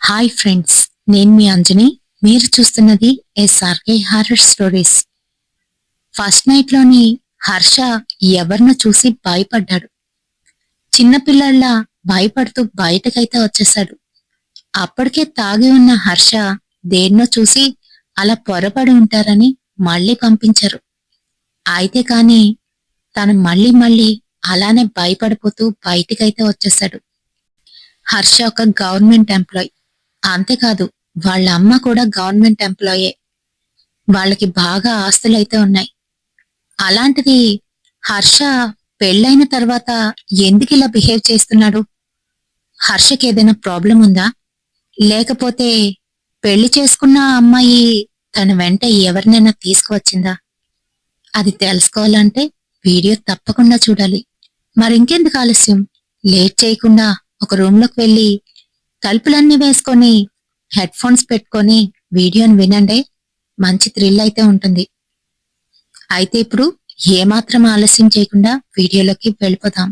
Hi friends, నేను మీ అంజని. మీరు చూస్తున్నది SRK horror stories. First night లోని హర్ష ఎవరినో చూసి భయపడ్డాడు. చిన్నపిల్లల్లా భయపడుతూ బయటకైతే వచ్చేశాడు. అప్పటికే తాగి ఉన్న హర్ష దేన్నో చూసి అలా పొరపడి ఉంటారని మళ్ళీ పంపించారు. అయితే కాని తను మళ్ళీ అలానే భయపడిపోతూ బయటికైతే వచ్చేశాడు. హర్ష ఒక గవర్నమెంట్ ఎంప్లాయ్. అంతేకాదు, వాళ్ళ అమ్మ కూడా గవర్నమెంట్ ఎంప్లాయే. వాళ్ళకి బాగా ఆస్తులైతే ఉన్నాయి. అలాంటిది హర్ష పెళ్ళైన తర్వాత ఎందుకు ఇలా బిహేవ్ చేస్తున్నాడు? హర్షకి ఏదైనా ప్రాబ్లం ఉందా? లేకపోతే పెళ్లి చేసుకున్న అమ్మాయి తన వెంట ఎవరినైనా తీసుకువచ్చిందా? అది తెలుసుకోవాలంటే వీడియో తప్పకుండా చూడాలి. మరింకెందుకు ఆలస్యం, లేట్ చేయకుండా ఒక రూమ్లోకి వెళ్ళి తలుపులన్నీ వేసుకొని హెడ్ ఫోన్స్ పెట్టుకొని వీడియోని వినండి. మంచి థ్రిల్ అయితే ఉంటుంది. అయితే ఇప్పుడు ఏమాత్రం ఆలస్యం చేయకుండా వీడియోలోకి వెళ్ళిపోదాం.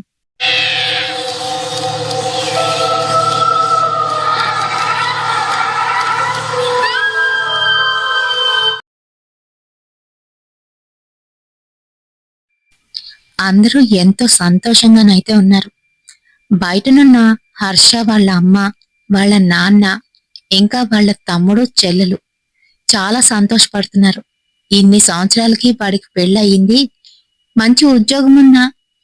అందరూ ఎంతో సంతోషంగానైతే ఉన్నారు. బయటనున్న హర్ష వాళ్ళ అమ్మ, వాళ్ళ నాన్న, ఇంకా వాళ్ళ తమ్ముడు, చెల్లెలు చాలా సంతోషపడుతున్నారు. ఇన్ని సంవత్సరాలకి వాడికి పెళ్ళయింది, మంచి ఉద్యోగం ఉన్న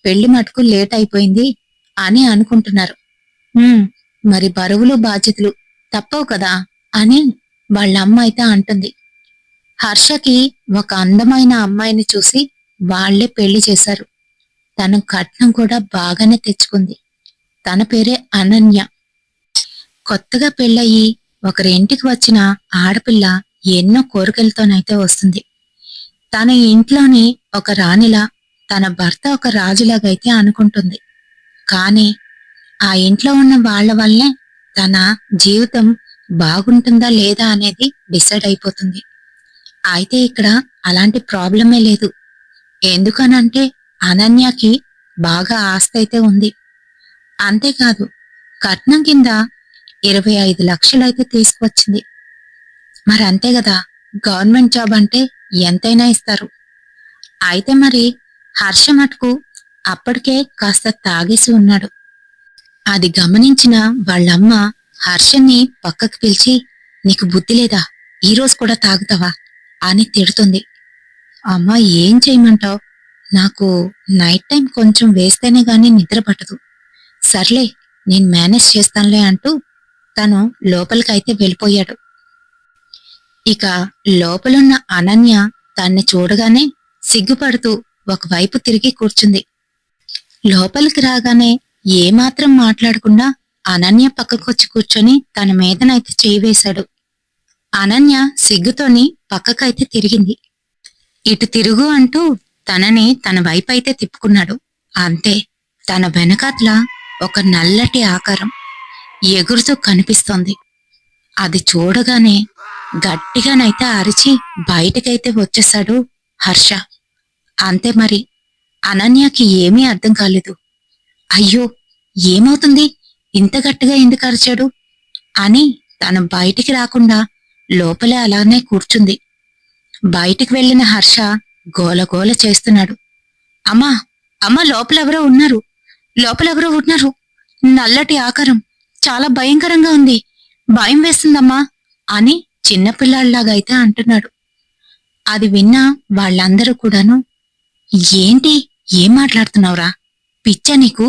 పెళ్లి మటుకు లేట్ అయిపోయింది అని అనుకుంటున్నారు. మరి బరువులు బాధ్యతలు తప్పవు కదా అని వాళ్ళ అమ్మ అయితే అంటుంది. హర్షకి ఒక అందమైన అమ్మాయిని చూసి వాళ్లే పెళ్లి చేశారు. తను కట్నం కూడా బాగానే తెచ్చుకుంది. తన పేరే అనన్య. కొత్తగా పెళ్ళయి ఒకరింటికి వచ్చిన ఆడపిల్ల ఎన్నో కోరికలతోనైతే వస్తుంది. తన ఇంట్లోని ఒక రాణిలా, తన భర్త ఒక రాజులాగైతే అనుకుంటుంది. కానీ ఆ ఇంట్లో ఉన్న వాళ్ల వల్లే తన జీవితం బాగుంటుందా లేదా అనేది డిసైడ్ అయిపోతుంది. అయితే ఇక్కడ అలాంటి ప్రాబ్లమే లేదు. ఎందుకనంటే అనన్యకి బాగా ఆస్తి అయితే ఉంది. అంతేకాదు, కట్నం కింద 25 లక్షలైతే తీసుకువచ్చింది. మరి అంతే కదా, గవర్నమెంట్ జాబ్ అంటే ఎంతైనా ఇస్తారు. అయితే మరి హర్ష మటుకు అప్పటికే కాస్త తాగేసి ఉన్నాడు. అది గమనించిన వాళ్ళమ్మ హర్షని పక్కకు పిలిచి, నీకు బుద్ధి లేదా, ఈరోజు కూడా తాగుతావా అని తిడుతుంది. అమ్మా, ఏం చేయమంటావు? నాకు నైట్ టైం కొంచెం వేస్తేనే గాని నిద్ర పట్టదు. సర్లే, నేను మేనేజ్ చేస్తానులే అంటూ తను లోపలికైతే వెళ్ళిపోయాడు. ఇక లోపలున్న అనన్య తన్ని చూడగానే సిగ్గుపడుతూ ఒకవైపు తిరిగి కూర్చుంది. లోపలికి రాగానే ఏమాత్రం మాట్లాడకుండా అనన్య పక్కకొచ్చి కూర్చొని తన మీదనైతే చేయి వేశాడు. అనన్య సిగ్గుతోని పక్కకైతే తిరిగింది. ఇటు తిరుగు అంటూ తనని తన వైపైతే తిప్పుకున్నాడు. అంతే, తన వెనకాతల ఒక నల్లటి ఆకారం ఎగురుతూ కనిపిస్తోంది. అది చూడగానే గట్టిగానైతే అరిచి బయటకైతే వచ్చేశాడు హర్ష. అంతే మరి, అనన్యకి ఏమీ అర్థం కాలేదు. అయ్యో, ఏమవుతుంది, ఇంత గట్టిగా ఎందుకు అరిచాడు అని తను బయటికి రాకుండా లోపలే అలానే కూర్చుంది. బయటికి వెళ్లిన హర్ష గోలగోల చేస్తున్నాడు. అమ్మా, అమ్మా, లోపలెవరో ఉన్నారు, లోపలెవరో ఉన్నారు, నల్లటి ఆకారం చాలా భయంకరంగా ఉంది, భయం వేస్తుందమ్మా అని చిన్నపిల్లాళ్లాగా అయితే అంటున్నాడు. అది విన్నా వాళ్ళందరూ కూడాను, ఏంటి, ఏం మాట్లాడుతున్నావురా, పిచ్చా నీకు,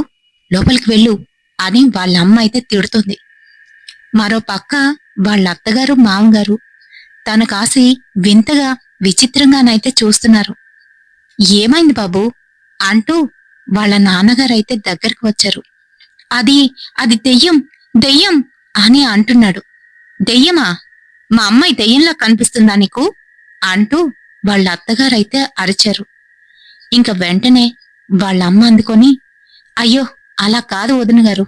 లోపలికి వెళ్ళు అని వాళ్ళమ్మ అయితే తిడుతుంది. మరో పక్క వాళ్ళ అత్తగారు, మామగారు తన కాసి వింతగా విచిత్రంగానైతే చూస్తున్నారు. ఏమైంది బాబు అంటూ వాళ్ళ నాన్నగారైతే దగ్గరికి వచ్చారు. అది అది దెయ్యం, దెయ్యం అని అంటున్నాడు. దెయ్యమా? మా అమ్మాయి దెయ్యంలా కనిపిస్తుందా నీకు అంటూ వాళ్ళ అత్తగారైతే అరిచారు. ఇంక వెంటనే వాళ్ళమ్మ అందుకొని, అయ్యో అలా కాదు వదిన గారు,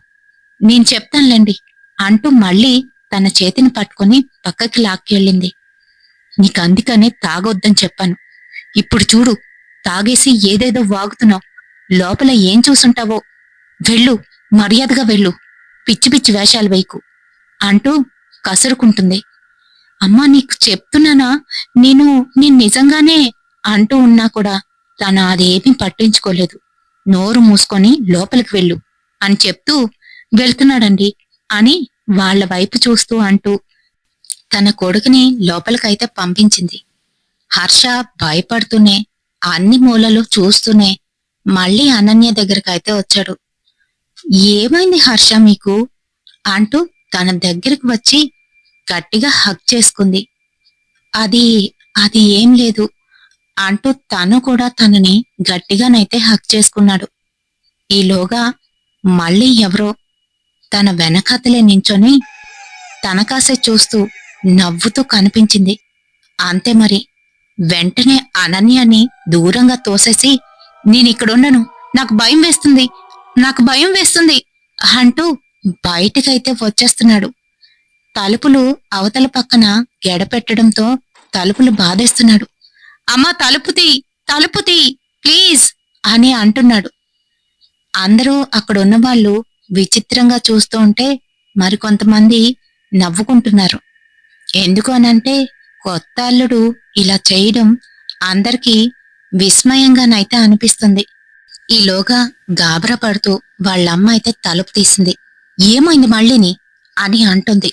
నేను చెప్తానులేండి అంటూ మళ్ళీ తన చేతిని పట్టుకొని పక్కకి లాక్కెళ్ళింది. నీకందుకనే తాగొద్దని చెప్పాను. ఇప్పుడు చూడు, తాగేసి ఏదేదో వాగుతున్నావు, లోపల ఏం చూసుంటావో, వెళ్ళు, మర్యాదగా వెళ్ళు, పిచ్చి పిచ్చి వేషాలు వేయకు అంటూ కసురుకుంటుంది. అమ్మా నీకు చెప్తున్నానా, నేను నిజంగానే అంటూ ఉన్నా కూడా తను అదేమీ పట్టించుకోలేదు. నోరు మూసుకొని లోపలికి వెళ్ళు అని చెప్తూ వెళ్తున్నాడండి అని వాళ్ళ వైపు చూస్తూ అంటూ తన కొడుకుని లోపలికైతే పంపించింది. హర్ష భయపడుతూనే అన్ని మూలలు చూస్తూనే మళ్ళీ అనన్య దగ్గరకైతే వచ్చాడు. ఏమైంది హర్ష మీకు అంటూ తన దగ్గరికి వచ్చి గట్టిగా హగ్ చేసుకుంది. అది అది ఏం లేదు అంటూ తను కూడా తనని గట్టిగానైతే హగ్ చేసుకున్నాడు. ఈలోగా మళ్ళీ ఎవరో తన వెనకతలే నించొని తనకాసే చూస్తూ నవ్వుతూ కనిపించింది. అంతే మరి, వెంటనే అనన్యని దూరంగా తోసేసి నేనిక్కడుండను, నాకు భయం వేస్తుంది, నాకు భయం వేస్తుంది అంటూ బయటికైతే వచ్చేస్తున్నాడు. తలుపులు అవతల పక్కన గెడపెట్టడంతో తలుపులు బాధేస్తున్నాడు. అమ్మా తలుపు తీ ప్లీజ్ అని అంటున్నాడు. అందరూ అక్కడున్న వాళ్ళు విచిత్రంగా చూస్తూ ఉంటే మరికొంతమంది నవ్వుకుంటున్నారు. ఎందుకు అనంటే కొత్త అల్లుడు ఇలా చేయడం అందరికీ విస్మయంగానైతే అనిపిస్తుంది. ఈలోగా గాబరా పడుతూ వాళ్ళమ్మ అయితే తలుపు తీసింది. ఏమైంది మళ్ళీని అని అంటుంది.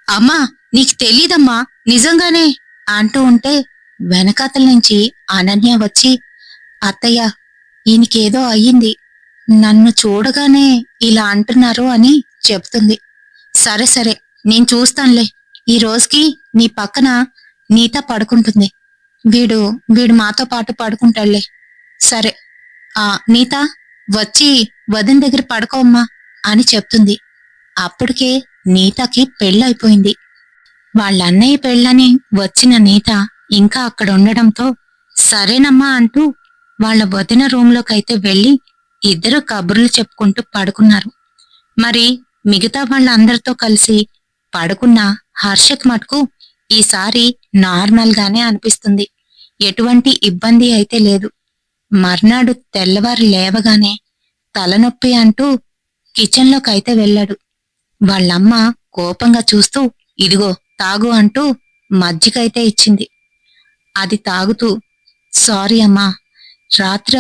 అమ్మా నీకు తెలీదమ్మా నిజంగానే అంటూ ఉంటే వెనకాతల నుంచి అనన్య వచ్చి అత్తయ్య ఈయనకేదో అయ్యింది, నన్ను చూడగానే ఇలా అంటున్నారు అని చెప్తుంది. సరే సరే నేను చూస్తానులే, ఈ రోజుకి నీ పక్కన నీత పడుకుంటుంది, వీడు మాతో పాటు పడుకుంటాడులే. సరే నీత వచ్చి వదిన దగ్గర పడుకోమ్మా అని చెప్తుంది. అప్పటికే నీతకి పెళ్ళైపోయింది. వాళ్ళన్నయ్య పెళ్ళని వచ్చిన నీత ఇంకా అక్కడ ఉండడంతో సరేనమ్మా అంటూ వాళ్ళ వదిన రూంలోకైతే వెళ్లి ఇద్దరు కబుర్లు చెప్పుకుంటూ పడుకున్నారు. మరి మిగతా వాళ్ళందరితో కలిసి పడుకున్న హర్షక్ మటుకు ఈసారి నార్మల్ గానే అనిపిస్తుంది. ఎటువంటి ఇబ్బంది అయితే లేదు. మర్నాడు తెల్లవారు లేవగానే తలనొప్పి అంటూ కిచెన్లోకైతే వెళ్ళాడు. వాళ్ళమ్మ కోపంగా చూస్తూ ఇదిగో తాగు అంటూ మజ్జిగైతే ఇచ్చింది. అది తాగుతూ సారీ అమ్మా, రాత్ర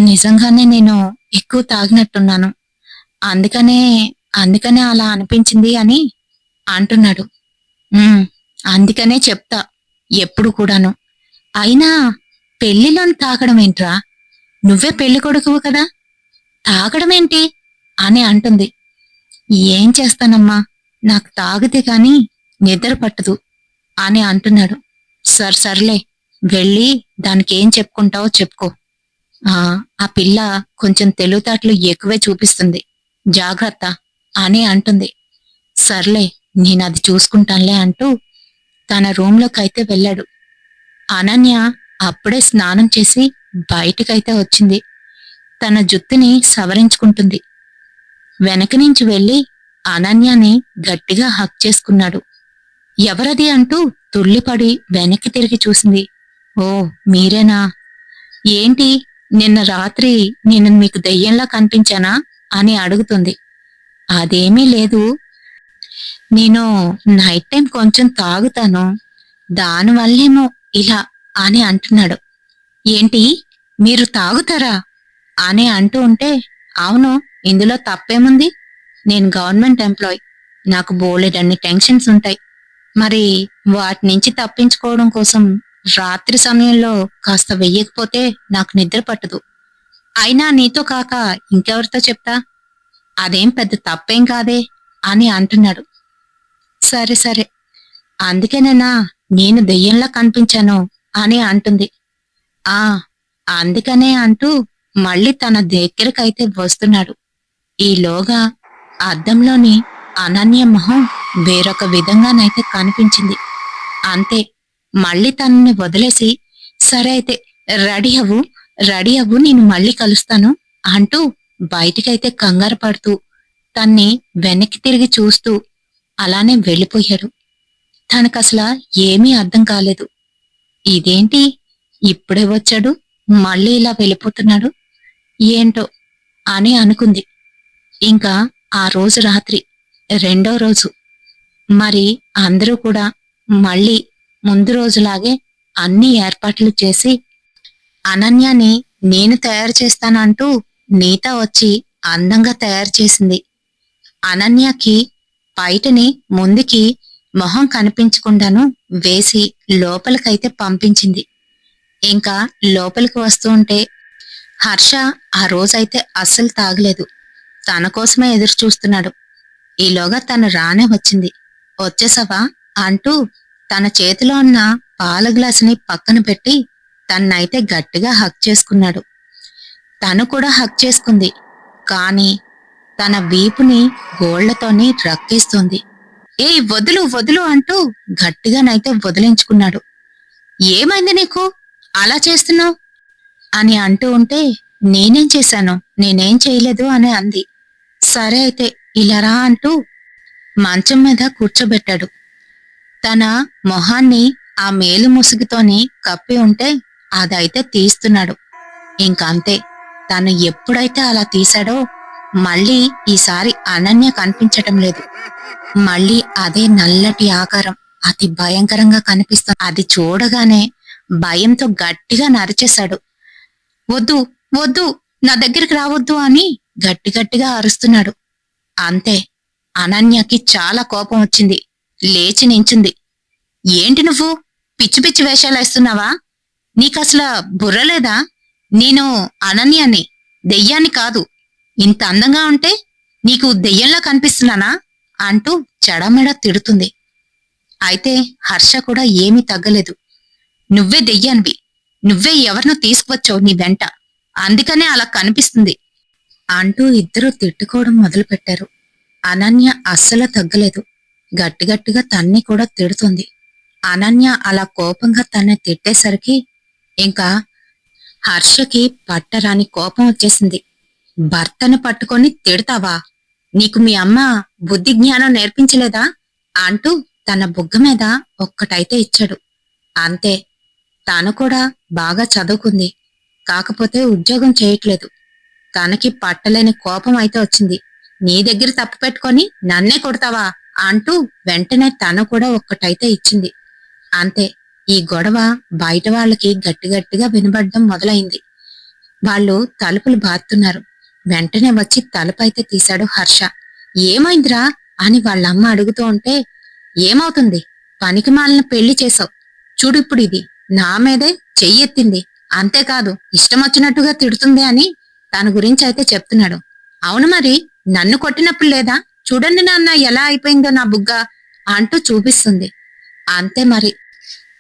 నిజంగానే నేను ఎక్కువ తాగినట్టున్నాను, అందుకనే అలా అనిపించింది అని అంటున్నాడు. అందుకనే చెప్తా ఎప్పుడు కూడాను. అయినా పెళ్లిలోని తాగడం ఏంట్రా, నువ్వే పెళ్లి కొడుకువు కదా, తాగడమేంటి అని అంటుంది. ఏం చేస్తానమ్మా, నాకు తాగితే గాని నిద్ర పట్టదు అని అంటున్నాడు. సర్లే వెళ్ళి దానికేం చెప్పుకుంటావో చెప్పుకో. ఆ పిల్ల కొంచెం తెలివితేటలు ఎక్కువే చూపిస్తుంది, జాగ్రత్త అని అంటుంది. సర్లే నేనది చూసుకుంటానులే అంటూ తన రూంలోకైతే వెళ్ళాడు. అనన్య అప్పుడే స్నానం చేసి బయటికైతే వచ్చింది. తన జుత్తుని సవరించుకుంటుంది. వెనక నుంచి వెళ్లి అనన్యని గట్టిగా హక్ చేసుకున్నాడు. ఎవరది అంటూ తుళ్ళిపడి వెనక్కి తిరిగి చూసింది. ఓ మీరేనా? ఏంటి నిన్న రాత్రి నేను మీకు దెయ్యంలా కనిపించానా అని అడుగుతుంది. అదేమీ లేదు, నేను నైట్ టైం కొంచెం తాగుతాను, దానివల్లేమో ఇలా అని అంటున్నాడు. ఏంటి మీరు తాగుతారా అని అంటూ ఉంటే అవును, ఇందులో తప్పేముంది, నేను గవర్నమెంట్ ఎంప్లాయ్, నాకు బోలెడన్ని టెన్షన్స్ ఉంటాయి, మరి వాటి నుంచి తప్పించుకోవడం కోసం రాత్రి సమయంలో కాస్త వెయ్యకపోతే నాకు నిద్ర పట్టదు. అయినా నీతో కాక ఇంకెవరితో చెప్తా, అదేం పెద్ద తప్పేం కాదే అని అంటున్నాడు. సరే సరే అందుకేనేనా నేను దెయ్యంలా కనిపించాను అని అంటుంది. అందుకనే అంటూ మళ్ళీ తన దగ్గరకైతే వస్తున్నాడు. ఈలోగా అద్దంలోని అనన్య మొహం వేరొక విధంగానైతే కనిపించింది. అంతే, మళ్ళీ తనని వదిలేసి సరే అయితే రెడీ అవ్వు నేను మళ్ళీ కలుస్తాను అంటూ బయటికైతే కంగారు పడుతూ తన్ని వెనక్కి తిరిగి చూస్తూ అలానే వెళ్ళిపోయాడు. తనకసలా ఏమీ అర్థం కాలేదు. ఇదేంటి ఇప్పుడే వచ్చాడు, మళ్ళీ ఇలా వెళ్ళిపోతున్నాడు ఏంటో అని అనుకుంది. ఇంకా ఆ రోజు రాత్రి రెండో రోజు మరి అందరూ కూడా మళ్ళీ ముందు రోజులాగే అన్ని ఏర్పాట్లు చేసి అనన్యని నేను తయారు చేస్తానంటూ నీత వచ్చి అందంగా తయారు చేసింది. అనన్యకి బయటని ముందుకి మొహం కనిపించకుండాను వేసి లోపలికైతే పంపించింది. ఇంకా లోపలికి వస్తూ ఉంటే హర్ష ఆ రోజైతే అస్సలు తాగలేదు. తన కోసమే ఎదురు చూస్తున్నాడు. ఈలోగా తను రానే వచ్చింది. వచ్చేసావా అంటూ తన చేతిలో ఉన్న పాల గ్లాసుని పక్కన పెట్టి తన్నైతే గట్టిగా హగ్ చేసుకున్నాడు. తను కూడా హగ్ చేసుకుంది. కాని తన వీపుని గోళ్లతోని రక్కేస్తోంది. ఏయ్ వదులు వదులు అంటూ గట్టిగానైతే వదిలించుకున్నాడు. ఏమైంది నీకు అలా చేస్తున్నావు అని అంటూ ఉంటే నేనేం చేశాను, నేనేం చేయలేదు అని అంది. సరే అయితే ఇలా రా అంటూ మంచం మీద కూర్చోబెట్టాడు. తన మొహాన్ని ఆ మేలు ముసుగుతోని కప్పి ఉంటే అదైతే తీస్తున్నాడు. ఇంకంతే. తను ఎప్పుడైతే అలా తీశాడో మళ్ళీ ఈసారి అనన్య కనిపించటం లేదు. మళ్ళీ అదే నల్లటి ఆకారం అతి భయంకరంగా కనిపిస్తుంది. అది చూడగానే భయంతో గట్టిగా నరిచేశాడు. వద్దు వద్దు, నా దగ్గరికి రావద్దు అని గట్టి గట్టిగా అరుస్తున్నాడు. అంతే. అనన్యకి చాలా కోపం వచ్చింది. లేచి నించుంది. ఏంటి నువ్వు పిచ్చి పిచ్చి వేషాలేస్తున్నావా? నీకసలు బుర్రలేదా? నేను అనన్యాన్ని, దెయ్యాన్ని కాదు. ఇంత అందంగా ఉంటే నీకు దెయ్యంలా కనిపిస్తున్నానా అంటూ చెడమెడ తిడుతుంది. అయితే హర్ష కూడా ఏమీ తగ్గలేదు. నువ్వే దెయ్యాన్వి, నువ్వే ఎవరినో తీసుకువచ్చావు నీ వెంట, అందుకనే అలా కనిపిస్తుంది అంటూ ఇద్దరూ తిట్టుకోవడం మొదలుపెట్టారు. అనన్య అస్సలు తగ్గలేదు. గట్టిగట్టిగా తన్ని కూడా తిడుతుంది. అనన్య అలా కోపంగా తన్ని తిట్టేసరికి ఇంకా హర్షకి పట్టరాని కోపం వచ్చేసింది. భర్తను పట్టుకొని తిడతావా? నీకు మీ అమ్మ బుద్ధి జ్ఞానం నేర్పించలేదా అంటూ తన బుగ్గ మీద ఒక్కటైతే ఇచ్చాడు. అంతే. తాను కూడా బాగా చదువుకుంది, కాకపోతే ఉద్యోగం చేయట్లేదు. తనకి పట్టలేని కోపం అయితే వచ్చింది. నీ దగ్గర తప్పు పెట్టుకొని నన్నే కొడతావా అంటూ వెంటనే తను కూడా ఒక్కటైతే ఇచ్చింది. అంతే. ఈ గొడవ బయట వాళ్ళకి గట్టిగట్టిగా వినబడ్డం మొదలైంది. వాళ్ళు తలుపులు బాతున్నారు. వెంటనే వచ్చి తలుపైతే తీశాడు హర్ష. ఏమైందిరా అని వాళ్ళమ్మ అడుగుతూ ఉంటే, ఏమవుతుంది, పనికి మాలిన పెళ్లి చేసావు చూడు, ఇప్పుడు ఇది నా మీదే చెయ్యెత్తింది, అంతేకాదు ఇష్టం వచ్చినట్టుగా తిడుతుంది అని తన గురించి అయితే చెప్తున్నాడు. అవును మరి, నన్ను కొట్టినప్పుడు లేదా? చూడండి నాన్న ఎలా అయిపోయిందో నా బుగ్గ అంటూ చూపిస్తుంది. అంతే మరి.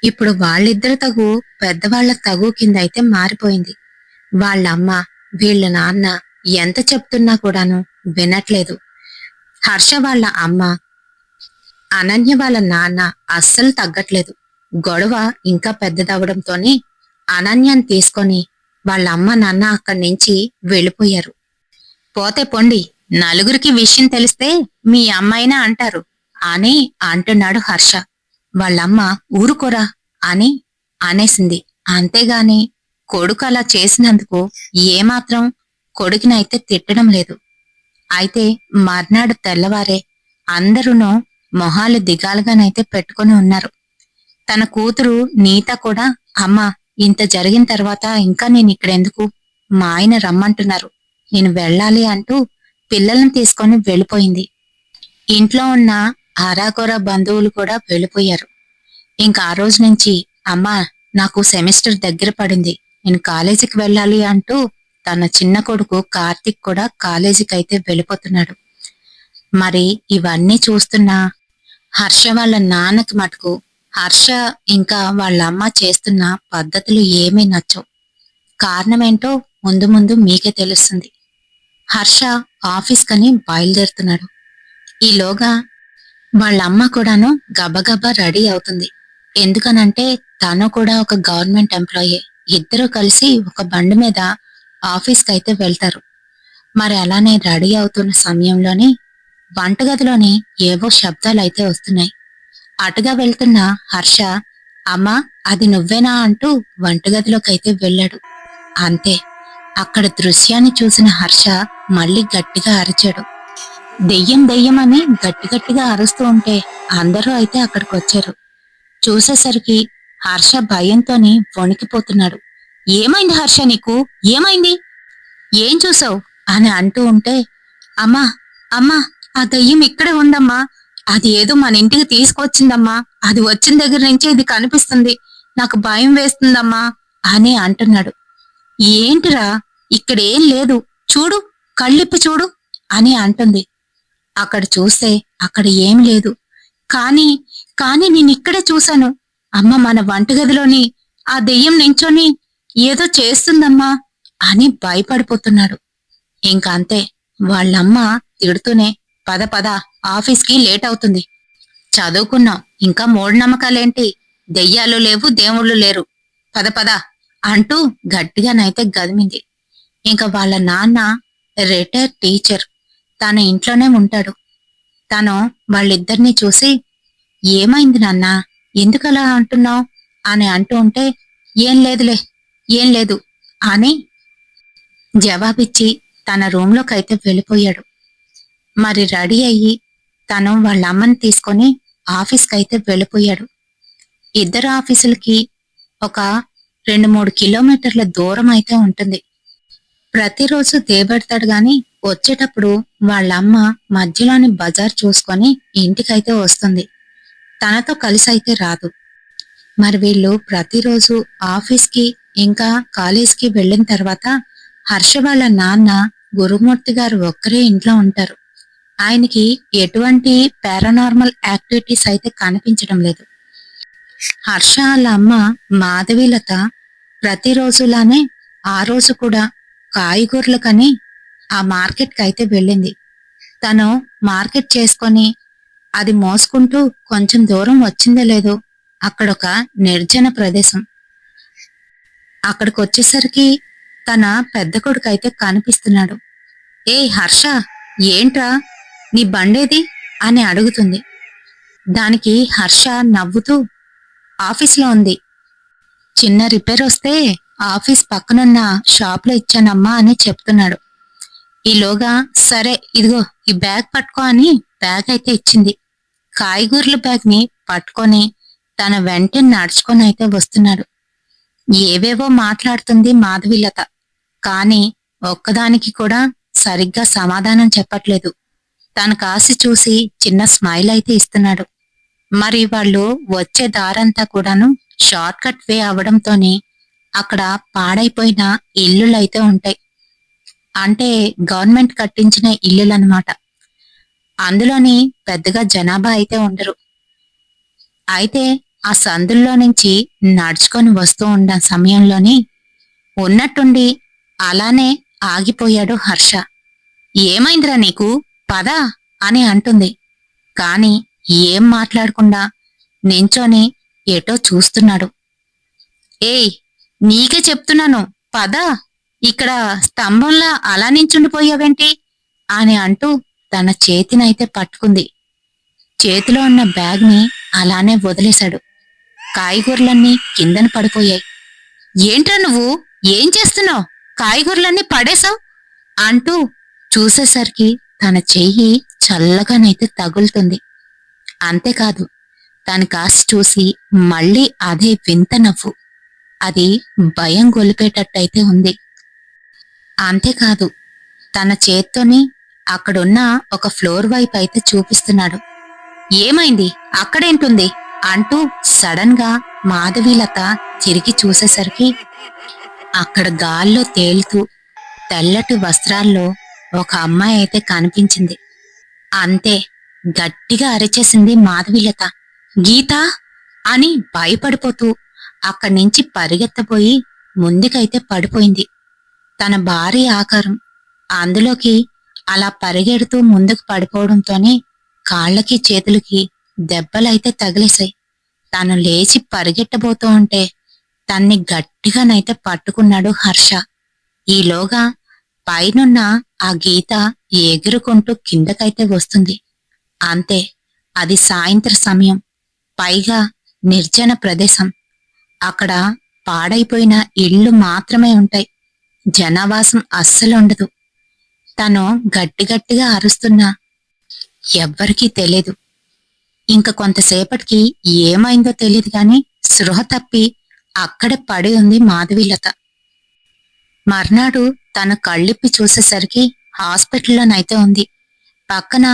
ఇప్పుడు వాళ్ళిద్దరి తగు పెద్దవాళ్ల తగు కింద అయితే మారిపోయింది. వాళ్ళమ్మ వీళ్ళ నాన్న ఎంత చెప్తున్నా కూడాను వినట్లేదు. హర్ష వాళ్ళ అమ్మ, అనన్య వాళ్ళ నాన్న అస్సలు తగ్గట్లేదు. గొడవ ఇంకా పెద్దదవడంతోనే అనన్యని తీసుకొని వాళ్ళ అమ్మ నాన్న అక్కడి నుంచి వెళ్ళిపోయారు. పోతే పొండి, నలుగురికి విషయం తెలిస్తే మీ అమ్మాయినా అంటారు అని అంటున్నాడు హర్ష. వాళ్ళమ్మ ఊరుకోరా అని అనేసింది. అంతేగాని కొడుకు అలా చేసినందుకు ఏమాత్రం కొడుకునైతే తిట్టడం లేదు. అయితే మర్నాడు తెల్లవారే అందరూనూ మొహాలు దిగాలుగానైతే పెట్టుకుని ఉన్నారు. తన కూతురు నీత కూడా, అమ్మా ఇంత జరిగిన తర్వాత ఇంకా నేను ఇక్కడెందుకు, మా ఆయన రమ్మంటున్నారు, నేను వెళ్ళాలి అంటూ పిల్లల్ని తీసుకొని వెళ్ళిపోయింది. ఇంట్లో ఉన్న ఆరాకొర బంధువులు కూడా వెళ్ళిపోయారు. ఇంకా ఆ రోజు నుంచి అమ్మా నాకు సెమిస్టర్ దగ్గర పడింది, నేను కాలేజీకి వెళ్ళాలి అంటూ తన చిన్న కొడుకు కార్తిక్ కూడా కాలేజీకి అయితే వెళ్ళిపోతున్నాడు. మరి ఇవన్నీ చూస్తున్న హర్ష వాళ్ళ నాన్నకి మటుకు హర్ష ఇంకా వాళ్ళ అమ్మ చేస్తున్న పద్ధతులు ఏమీ నచ్చవు. కారణమేంటో ముందు ముందు మీకే తెలుస్తుంది. హర్ష ఆఫీస్ కని బయలుదేరుతున్నాడు. ఈలోగా వాళ్ళమ్మ కూడాను గబగబా రెడీ అవుతుంది. ఎందుకనంటే తను కూడా ఒక గవర్నమెంట్ ఎంప్లాయీ. ఇద్దరూ కలిసి ఒక బండి మీద ఆఫీస్కి అయితే వెళ్తారు. మరి అలానే రెడీ అవుతున్న సమయంలోనే వంటగదిలోని ఏవో శబ్దాలు అయితే వస్తున్నాయి. అటుగా వెళ్తున్న హర్ష, అమ్మా అది నువ్వేనా అంటూ వంటగదిలోకైతే వెళ్ళాడు. అంతే. అక్కడ దృశ్యాన్ని చూసిన హర్ష మళ్ళీ గట్టిగా అరిచాడు. దెయ్యం దెయ్యం అని గట్టి గట్టిగా అరుస్తూ ఉంటే అందరూ అయితే అక్కడికి వచ్చారు. చూసేసరికి హర్ష భయంతోని వణికిపోతున్నాడు. ఏమైంది హర్ష, నీకు ఏమైంది? ఏం చూసావు అని అంటూ ఉంటే, అమ్మా అమ్మా, ఆ దెయ్యం ఇక్కడే ఉందమ్మా, అది ఏదో మన ఇంటికి తీసుకొచ్చిందమ్మా, అది వచ్చిన దగ్గర నుంచే ఇది కనిపిస్తుంది, నాకు భయం వేస్తుందమ్మా అని అంటున్నాడు. ఏంటిరా, ఇక్కడేం లేదు, చూడు, కళ్ళిప్పి చూడు అని అంటుంది. అక్కడ చూస్తే అక్కడ ఏం లేదు. కానీ కానీ నేనిక్కడే చూశాను అమ్మ, మన వంటగదిలోని ఆ దెయ్యం నించొని ఏదో చేస్తుందమ్మా అని భయపడిపోతున్నాడు. ఇంక అంతే, వాళ్ళమ్మ తిడుతూనే, పద పద, ఆఫీస్కి లేట్ అవుతుంది, చదువుకున్నాం, ఇంకా మూఢనమ్మకాలేంటి, దెయ్యాలు లేవు దేవుళ్ళు లేరు, పద పద అంటూ గట్టిగానైతే గదిమింది. ఇంక వాళ్ళ నాన్న రిటైర్ టీచర్, తన ఇంట్లోనే ఉంటాడు. తను వాళ్ళిద్దరినీ చూసి, ఏమైంది నాన్న, ఎందుకలా అంటున్నావు అని అంటూ ఉంటే, ఏం లేదులే, ఏం లేదు అని జవాబిచ్చి తన రూంలోకైతే వెళ్ళిపోయాడు. మరి రెడీ అయ్యి తను వాళ్ళ అమ్మని తీసుకొని ఆఫీస్కైతే వెళ్ళిపోయాడు. ఇద్దరు ఆఫీసులకి ఒక 2-3 కిలోమీటర్ల దూరం అయితే ఉంటుంది. ప్రతిరోజు దేబెడతాడు గాని వచ్చేటప్పుడు వాళ్ళమ్మ మధ్యలోని బజార్ చూసుకొని ఇంటికైతే వస్తుంది. తనతో కలిసి అయితే రాదు. మరి వీళ్ళు ప్రతిరోజు ఆఫీస్కి ఇంకా కాలేజ్కి వెళ్ళిన తర్వాత హర్ష వాళ్ళ నాన్న గురుమూర్తి గారు ఒక్కరే ఇంట్లో ఉంటారు. ఆయనకి ఎటువంటి పారానార్మల్ యాక్టివిటీస్ అయితే కనిపించడం లేదు. హర్ష వాళ్ళ అమ్మ మాధవీలత ప్రతిరోజులానే ఆ రోజు కూడా కాయగూరలకని ఆ మార్కెట్కి అయితే వెళ్ళింది. తను మార్కెట్ చేసుకొని అది మోసుకుంటూ కొంచెం దూరం వచ్చిందో లేదో, అక్కడొక నిర్జన ప్రదేశం. అక్కడికి వచ్చేసరికి తన పెద్ద కొడుకు అయితే కనిపిస్తున్నాడు. ఏ హర్ష, ఏంట్రా, నీ బండేది అని అడుగుతుంది. దానికి హర్ష నవ్వుతూ, ఆఫీస్లో ఉంది, చిన్న రిపేర్ వస్తే ఆఫీస్ పక్కనున్న షాప్లో ఇచ్చానమ్మా అని చెప్తున్నాడు. ఈలోగా సరే ఇదిగో ఈ బ్యాగ్ పట్టుకో అని బ్యాగ్ అయితే ఇచ్చింది. కాయగూరల బ్యాగ్ ని పట్టుకొని తన వెంట నడుచుకొని అయితే వస్తున్నాడు. ఏవేవో మాట్లాడుతుంది మాధవీలత, కాని ఒక్కదానికి కూడా సరిగ్గా సమాధానం చెప్పట్లేదు. తన కాసి చూసి చిన్న స్మైల్ అయితే ఇస్తున్నాడు. మరి వాళ్ళు వచ్చే దారంతా కూడాను షార్ట్ కట్ వే అవడంతోనే అక్కడ పాడైపోయిన ఇల్లులైతే ఉంటాయి. అంటే గవర్నమెంట్ కట్టించిన ఇల్లులన్నమాట. అందులోని పెద్దగా జనాభా అయితే ఉండరు. అయితే ఆ సందుల్లో నుంచి నడుచుకొని వస్తూ ఉన్న సమయంలోని ఉన్నట్టుండి అలానే ఆగిపోయాడు హర్ష. ఏమైందిరా నీకు, పద అని అంటుంది. కాని ఏం మాట్లాడకుండా నించొని ఏటో చూస్తున్నాడు. ఏయ్, నీకే చెప్తున్నాను, పద, ఇక్కడ స్తంభంలా అలా నించుండిపోయావేంటి అని అంటూ తన చేతినైతే పట్టుకుంది. చేతిలో ఉన్న బ్యాగ్ ని అలానే వదిలేశాడు. కాయగూరలన్నీ కిందన పడిపోయాయి. ఏంట్రా నువ్వు, ఏం చేస్తున్నావు, కాయగూరలన్నీ పడేశావు అంటూ చూసేసరికి తన చెయ్యి చల్లగానైతే తగులుతుంది. అంతేకాదు, తన కాసి చూసి మళ్ళీ అదే వింత నవ్వు. అది భయం గొలిపేటట్టయితే ఉంది. అంతేకాదు, తన చేత్తోని అక్కడున్న ఒక ఫ్లోర్ వైపు అయితే చూపిస్తున్నాడు. ఏమైంది, అక్కడేంటుంది అంటూ సడన్ గా మాధవీలత తిరిగి చూసేసరికి అక్కడ గాల్లో తేలుతూ తెల్లటి వస్త్రాల్లో ఒక అమ్మాయి అయితే కనిపించింది. అంతే, గట్టిగా అరిచేసింది మాధవీలత. గీత అని భయపడిపోతూ అక్కడి నుంచి పరిగెత్తబోయి ముందుకైతే పడిపోయింది. తన భారీ ఆకారం అందులోకి అలా పరిగెడుతూ ముందుకు పడిపోవడంతోనే కాళ్ళకి చేతులకి దెబ్బలైతే తగిలేశాయి. తను లేచి పరిగెట్టబోతూ ఉంటే తన్ని గట్టిగానైతే పట్టుకున్నాడు హర్ష. ఈలోగా పైనున్న ఆ గీత ఎగురుకుంటూ కిందకైతే వస్తుంది. అంతే, అది సాయంత్ర సమయం, పైగా నిర్జన ప్రదేశం. అక్కడ పాడైపోయిన ఇళ్ళు మాత్రమే ఉంటాయి, జనావాసం అస్సలుండదు. తను గట్టిగట్టిగా అరుస్తున్నా ఎవ్వరికీ తెలీదు. ఇంక కొంతసేపటికి ఏమైందో తెలియదు గాని స్పృహ తప్పి అక్కడే పడి ఉంది మాధవీలత. మర్నాడు తన కళ్ళిప్పి చూసేసరికి హాస్పిటల్లోనైతే ఉంది. పక్కన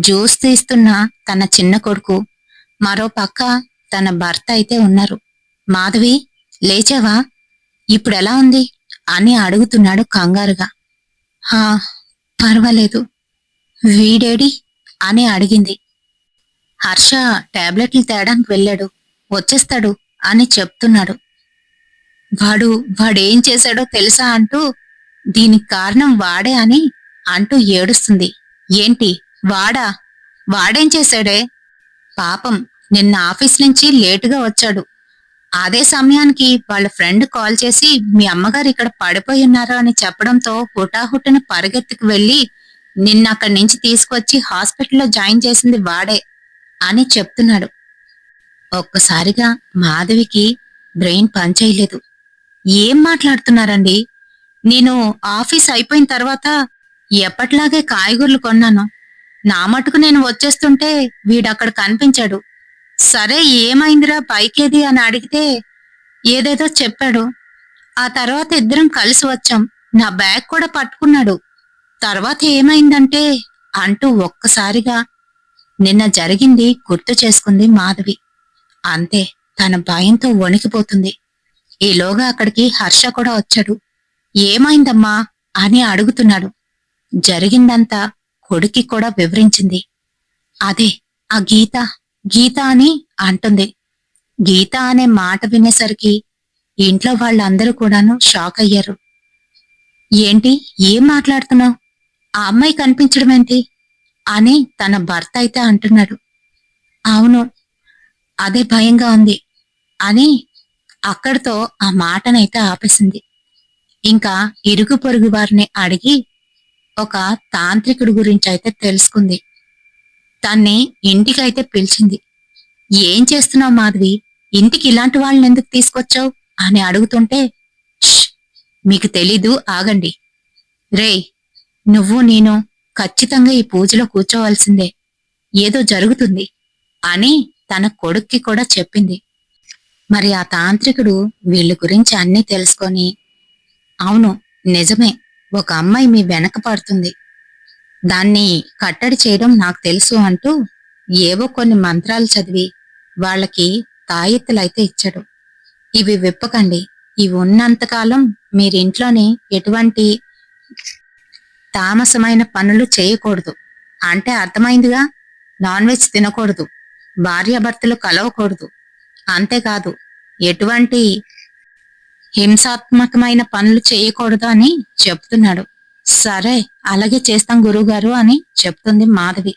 జ్యూస్ తీస్తున్న తన చిన్న కొడుకు, మరో పక్క తన భర్త అయితే ఉన్నారు. మాధవి, లేచావా? ఇప్పుడెలా ఉంది అని అడుగుతున్నాడు కంగారుగా. హా, పర్వాలేదు. వీడేడి అని అడిగింది. హర్ష టాబ్లెట్లు తేడానికి వెళ్ళాడు, వచ్చేస్తాడు అని చెప్తున్నాడు. వాడేం చేశాడో తెలుసా అంటూ దీనికి కారణం వాడే అని అంటూ ఏడుస్తుంది. ఏంటి వాడా? వాడేం చేశాడే? పాపం నిన్న ఆఫీస్ నుంచి లేటుగా వచ్చాడు. అదే సమయానికి వాళ్ళ ఫ్రెండ్ కాల్ చేసి మీ అమ్మగారు ఇక్కడ పడిపోయి ఉన్నారు అని చెప్పడంతో హుటాహుటిన పరిగెత్తుకు వెళ్లి నిన్న అక్కడి నుంచి తీసుకొచ్చి హాస్పిటల్లో జాయిన్ చేసింది వాడే అని చెప్తున్నాడు. ఒక్కసారిగా మాధవికి బ్రెయిన్ పనిచేయలేదు. ఏం మాట్లాడుతున్నారండి? నేను ఆఫీస్ అయిపోయిన తర్వాత ఎప్పట్లాగే కాయగూరలు కొన్నాను. నా మటుకు నేను వచ్చేస్తుంటే వీడక్కడ కనిపించాడు. సరే ఏమైందిరా, బైకేది అని అడిగితే ఏదేదో చెప్పాడు. ఆ తర్వాత ఇద్దరం కలిసి వచ్చాం. నా బ్యాగ్ కూడా పట్టుకున్నాడు. తర్వాత ఏమైందంటే అంటూ ఒక్కసారిగా నిన్న జరిగింది గుర్తు చేసుకుంది మాధవి. అంతే, తన భయంతో వణికిపోతుంది. ఈలోగా అక్కడికి హర్ష కూడా వచ్చాడు. ఏమైందమ్మా అని అడుగుతున్నాడు. జరిగిందంతా కొడుకి కూడా వివరించింది. అదే ఆ గీత గీత అని అంటుంది. గీత అనే మాట వినేసరికి ఇంట్లో వాళ్ళందరూ కూడాను షాక్ అయ్యారు. ఏంటి, ఏం మాట్లాడుతున్నావు? ఆ అమ్మాయి కనిపించడం ఏంటి అని తన భర్త అయితే అంటున్నాడు. అవును, అదే భయంగా ఉంది అని అక్కడితో ఆ మాటనైతే ఆపేసింది. ఇంకా ఇరుగు పొరుగు వారిని అడిగి ఒక తాంత్రికుడి గురించి అయితే తెలుసుకుంది. తన్ని ఇంటికైతే పిలిచింది. ఏం చేస్తున్నావు మాధవి? ఇంటికి ఇలాంటి వాళ్ళని ఎందుకు తీసుకొచ్చావు అని అడుగుతుంటే, "ష్ష్, మీకు తెలీదు, ఆగండి. రేయ్, నువ్వు నేను ఖచ్చితంగా ఈ పూజలో కూర్చోవలసిందే. ఏదో జరుగుతుంది" అని తన కొడుక్కి కూడా చెప్పింది. మరి ఆ తాంత్రికుడు వీళ్ళ గురించి అన్నీ తెలుసుకొని, అవును నిజమే, ఒక అమ్మాయి మీ వెనక పడుతుంది, దాన్ని కట్టడి చేయడం నాకు తెలుసు అంటూ ఏవో కొన్ని మంత్రాలు చదివి వాళ్ళకి తాయెత్తులైతే ఇచ్చాడు. ఇవి విప్పకండి, ఇవి ఉన్నంతకాలం మీరింట్లోని ఎటువంటి తామసమైన పనులు చేయకూడదు. అంటే అర్థమైందిగా, నాన్ వెజ్ తినకూడదు, భార్యాభర్తలు కలవకూడదు, అంతేకాదు ఎటువంటి హింసాత్మకమైన పనులు చేయకూడదు అని చెప్తున్నాడు. సరే, అలాగే చేస్తాం గురువుగారు అని చెప్తుంది మాధవి.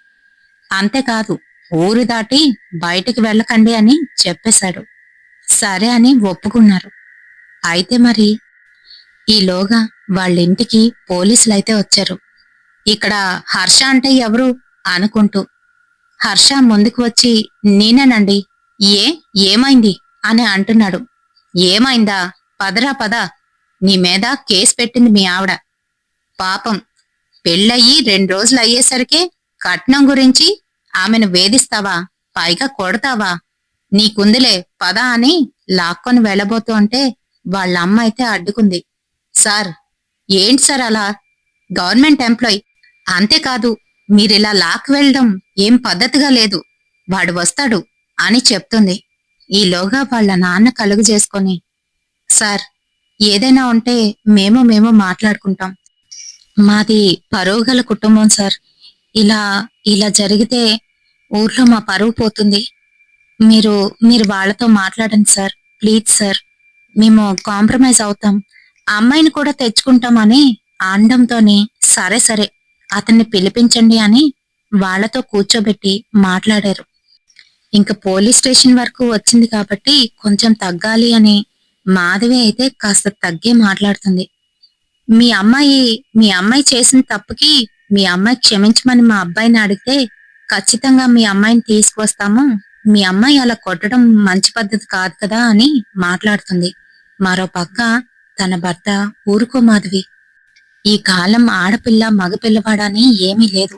అంతేకాదు, ఊరు దాటి బయటికి వెళ్ళకండి అని చెప్పేశాడు. సరే అని ఒప్పుకున్నారు. అయితే మరి ఈలోగా వాళ్ళింటికి పోలీసులైతే వచ్చారు. ఇక్కడ హర్ష అంటే ఎవరు అనుకుంటూ హర్ష ముందుకు వచ్చి, నేనేనండి, ఏమైంది అని అంటున్నాడు. ఏమైందా? పదరా పద, నీ మీద కేసు పెట్టింది మీ ఆవిడ. పాపం, పెళ్ళయి 2 రోజులు అయ్యేసరికి కట్నం గురించి ఆమెను వేధిస్తావా, పైగా కొడతావా? నీకుందిలే పద అని లాక్కొని వెళ్ళబోతూ అంటే వాళ్ళమ్మ అయితే అడ్డుకుంది. సార్, ఏంటి సార్ అలా? గవర్నమెంట్ ఎంప్లాయ్, అంతేకాదు మీరిలా లాక్ వెళ్ళడం ఏం పద్ధతిగా లేదు, వాడు వస్తాడు అని చెప్తుంది. ఈలోగా వాళ్ళ నాన్న కలుగు చేసుకొని, సార్, ఏదైనా ఉంటే మేము మాట్లాడుకుంటాం. మాది పరువుగల కుటుంబం సార్. ఇలా ఇలా జరిగితే ఊర్లో మా పరువు పోతుంది. మీరు మీరు వాళ్ళతో మాట్లాడండి సార్, ప్లీజ్ సార్. మేము కాంప్రమైజ్ అవుతాం, ఆ అమ్మాయిని కూడా తెచ్చుకుంటామని అనడంతోని సరే సరే అతన్ని పిలిపించండి అని వాళ్లతో కూర్చోబెట్టి మాట్లాడారు. ఇంక పోలీస్ స్టేషన్ వరకు వచ్చింది కాబట్టి కొంచెం తగ్గాలి అని మాధవి అయితే కాస్త తగ్గే మాట్లాడుతుంది. మీ అమ్మాయి చేసిన తప్పుకి మీ అమ్మాయి క్షమించమని మా అబ్బాయిని అడిగితే ఖచ్చితంగా మీ అమ్మాయిని తీసుకువస్తాము. మీ అమ్మాయి అలా కొట్టడం మంచి పద్ధతి కాదు కదా అని మాట్లాడుతుంది. మరో పక్క తన భర్త, ఊరుకో మాధవి, ఈ కాలం ఆడపిల్ల మగపిల్లవాడని ఏమీ లేదు.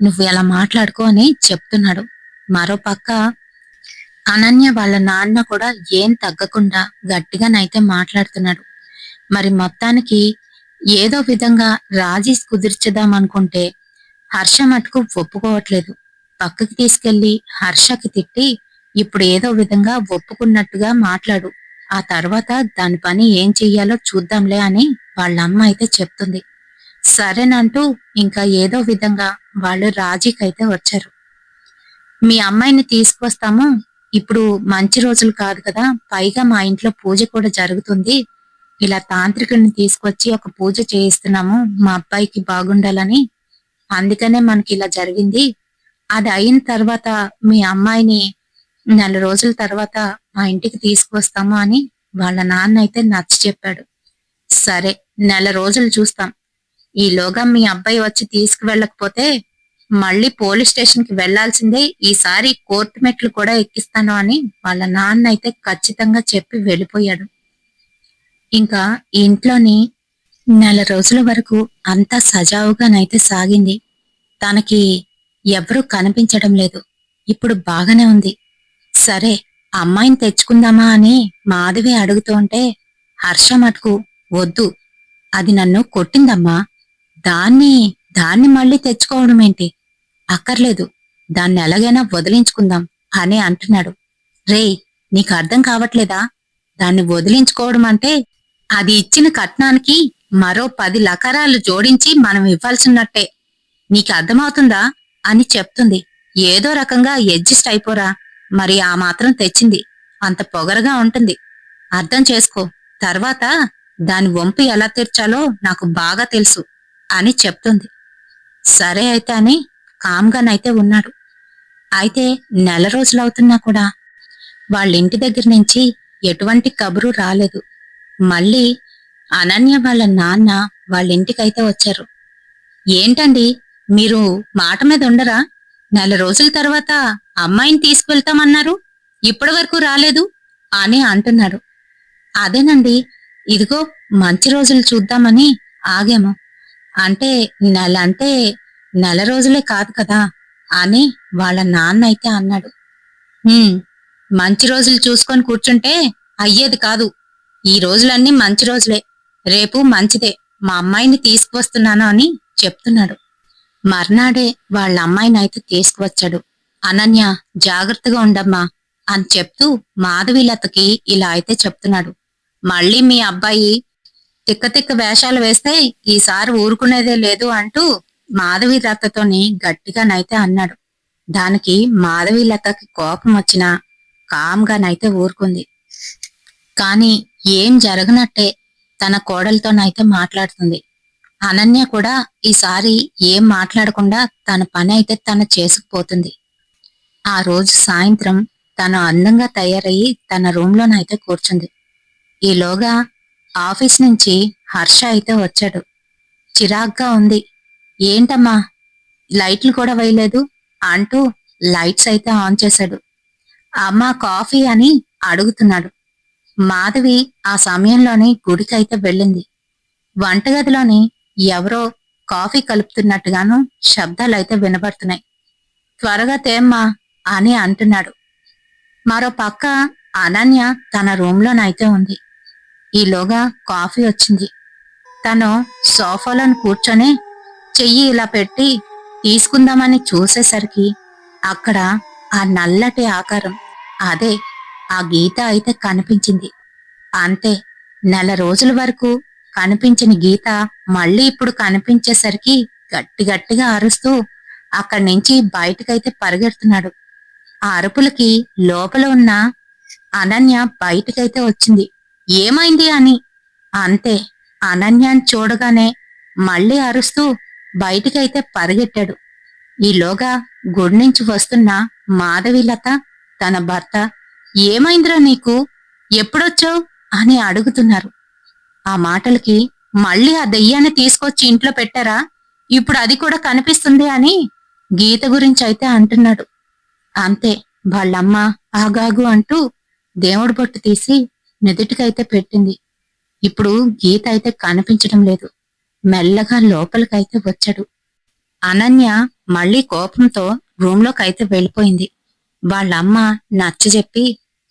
నువ్వు ఎలా మాట్లాడుకో అని చెప్తున్నాడు. మరో పక్క అనన్య వాళ్ళ నాన్న కూడా ఏం తగ్గకుండా గట్టిగానైతే మాట్లాడుతున్నాడు. మరి మొత్తానికి ఏదో విధంగా రాజీ కుదిర్చుదామనుకుంటే హర్ష మటుకు ఒప్పుకోవట్లేదు. పక్కకి తీసుకెళ్లి హర్షకి తిట్టి, ఇప్పుడు ఏదో విధంగా ఒప్పుకున్నట్టుగా మాట్లాడు, ఆ తర్వాత దాని పని ఏం చెయ్యాలో చూద్దాంలే అని వాళ్ళమ్మ అయితే చెప్తుంది. సరేనంటూ ఇంకా ఏదో విధంగా వాళ్ళు రాజీకైతే వచ్చారు. మీ అమ్మాయిని తీసుకొస్తాము, ఇప్పుడు మంచి రోజులు కాదు కదా, పైగా మా ఇంట్లో పూజ కూడా జరుగుతుంది, ఇలా తాంత్రికుడిని తీసుకొచ్చి ఒక పూజ చేయిస్తున్నాము మా అబ్బాయికి బాగుండాలని, అందుకనే మనకి ఇలా జరిగింది. అది అయిన తర్వాత మీ అమ్మాయిని నెల రోజుల తర్వాత మా ఇంటికి తీసుకొస్తాము అని వాళ్ళ నాన్న అయితే నచ్చ చెప్పాడు. సరే, నెల రోజులు చూస్తాం, ఈలోగా మీ అబ్బాయి వచ్చి తీసుకువెళ్ళకపోతే మళ్ళీ పోలీస్ స్టేషన్ కి వెళ్లాల్సిందే, ఈసారి కోర్టు మెట్లు కూడా ఎక్కిస్తాను అని వాళ్ళ నాన్న అయితే ఖచ్చితంగా చెప్పి వెళ్ళిపోయాడు. ఇంకా ఈ ఇంట్లోని నెల రోజుల వరకు అంతా సజావుగానైతే సాగింది. తనకి ఎవరూ కనిపించడం లేదు. ఇప్పుడు బాగానే ఉంది. సరే, అమ్మాయిని తెచ్చుకుందామా అని మాధవి అడుగుతూ ఉంటే హర్ష మటుకు వద్దు, అది నన్ను కొట్టిందమ్మా, దాన్ని దాన్ని మళ్ళీ తెచ్చుకోవడం ఏంటి, అక్కర్లేదు, దాన్ని ఎలాగైనా వదిలించుకుందాం అని అంటున్నాడు. రేయ్, నీకు అర్థం కావట్లేదా? దాన్ని వదిలించుకోవడం అంటే అది ఇచ్చిన కట్నానికి మరో 10 లకారాలు జోడించి మనం ఇవ్వాల్సినట్టే, నీకు అర్థమవుతుందా అని చెప్తుంది. ఏదో రకంగా అడ్జస్ట్ అయిపోరా, మరి ఆ మాత్రం తెచ్చింది, అంత పొగరగా ఉంటుంది, అర్థం చేసుకో, తర్వాత దాని వంపు ఎలా తీర్చాలో నాకు బాగా తెలుసు అని చెప్తుంది. సరే అయితే అని కామ్గానైతే ఉన్నాడు. అయితే నెల రోజులవుతున్నా కూడా వాళ్ళ ఇంటి దగ్గర నుంచి ఎటువంటి కబురు రాలేదు. మళ్ళీ అనన్య వాళ్ళ నాన్న వాళ్ళ ఇంటికైతే వచ్చారు. ఏంటండి, మీరు మాట మీద ఉండరా? నెల రోజుల తర్వాత అమ్మాయిని తీసుకువెళ్తామన్నారు, ఇప్పటి వరకు రాలేదు అని అంటున్నాడు. అదేనండి, ఇదిగో మంచి రోజులు చూద్దామని ఆగాము, అంటే నెల రోజులే కాదు కదా అని వాళ్ళ నాన్న అయితే అన్నాడు. మంచి రోజులు చూసుకొని కూర్చుంటే అయ్యేది కాదు, ఈ రోజులన్నీ మంచి రోజులే, రేపు మంచిదే, మా అమ్మాయిని తీసుకువస్తున్నాను అని చెప్తున్నాడు. మర్నాడే వాళ్ళ అమ్మాయిని అయితే తీసుకువచ్చాడు. అనన్య, జాగ్రత్తగా ఉండమ్మా అని చెప్తూ మాధవీలతకి ఇలా అయితే చెప్తున్నాడు. మళ్ళీ మీ అబ్బాయి తిక్క తిక్క వేషాలు వేస్తే ఈసారి ఊరుకునేదే లేదు అంటూ మాధవీలతతోని గట్టిగానైతే అన్నాడు. దానికి మాధవీలతకి కోపం వచ్చినా కామ్గానైతే ఊరుకుంది. కాని ఏం జరగనట్టే తన కోడలతోనైతే మాట్లాడుతుంది. అనన్య కూడా ఈసారి ఏం మాట్లాడకుండా తన పని అయితే తను చేసుకుపోతుంది. ఆ రోజు సాయంత్రం తను అందంగా తయారయ్యి తన రూంలోనైతే కూర్చుంది. ఈలోగా ఆఫీస్ నుంచి హర్ష అయితే వచ్చాడు. చిరాగ్గా ఉంది. ఏంటమ్మా, లైట్లు కూడా వేయలేదు అంటూ లైట్స్ అయితే ఆన్ చేశాడు. అమ్మా, కాఫీ అని అడుగుతున్నాడు. మాధవి ఆ సమయంలోనే గుడికైతే వెళ్ళింది. వంటగదిలోని ఎవరో కాఫీ కలుపుతున్నట్టుగాను శబ్దాలైతే వినబడుతున్నాయి. త్వరగా తేమ్మా అని అంటున్నాడు. మరో పక్క అనన్య తన రూంలోనైతే ఉంది. ఈలోగా కాఫీ వచ్చింది. తను సోఫాలోని కూర్చొని చెయ్యి ఇలా పెట్టి తీసుకుందామని చూసేసరికి అక్కడ ఆ నల్లటి ఆకారం, అదే ఆ గీత అయితే కనిపించింది. అంతే, నెల రోజుల వరకు కనిపించిన గీత మళ్ళీ ఇప్పుడు కనిపించేసరికి గట్టి గట్టిగా అరుస్తూ అక్కడి నుంచి బయటకైతే పరిగెడుతున్నాడు. ఆ అరుపులకి లోపల ఉన్న అనన్య బయటకైతే వచ్చింది. ఏమైంది అని. అంతే, అనన్యాన్ని చూడగానే మళ్ళీ అరుస్తూ బయటికైతే పరిగెట్టాడు. ఈలోగా గుడి నుంచి వస్తున్న మాధవీలత తన భర్త, ఏమైందిరా నీకు, ఎప్పుడొచ్చావు అని అడుగుతున్నారు. ఆ మాటలకి మళ్ళీ ఆ దెయ్యాన్ని తీసుకొచ్చి ఇంట్లో పెట్టారా, ఇప్పుడు అది కూడా కనిపిస్తుంది అని గీత గురించి అయితే అంటున్నాడు. అంతే, వాళ్ళమ్మ ఆగాగు అంటూ దేవుడి బొట్టు తీసి నెదుటికైతే పెట్టింది. ఇప్పుడు గీత అయితే కనిపించడం లేదు. మెల్లగా లోపలికైతే వచ్చాడు. అనన్య మళ్ళీ కోపంతో రూంలోకైతే వెళ్ళిపోయింది. వాళ్ళమ్మ నచ్చజెప్పి,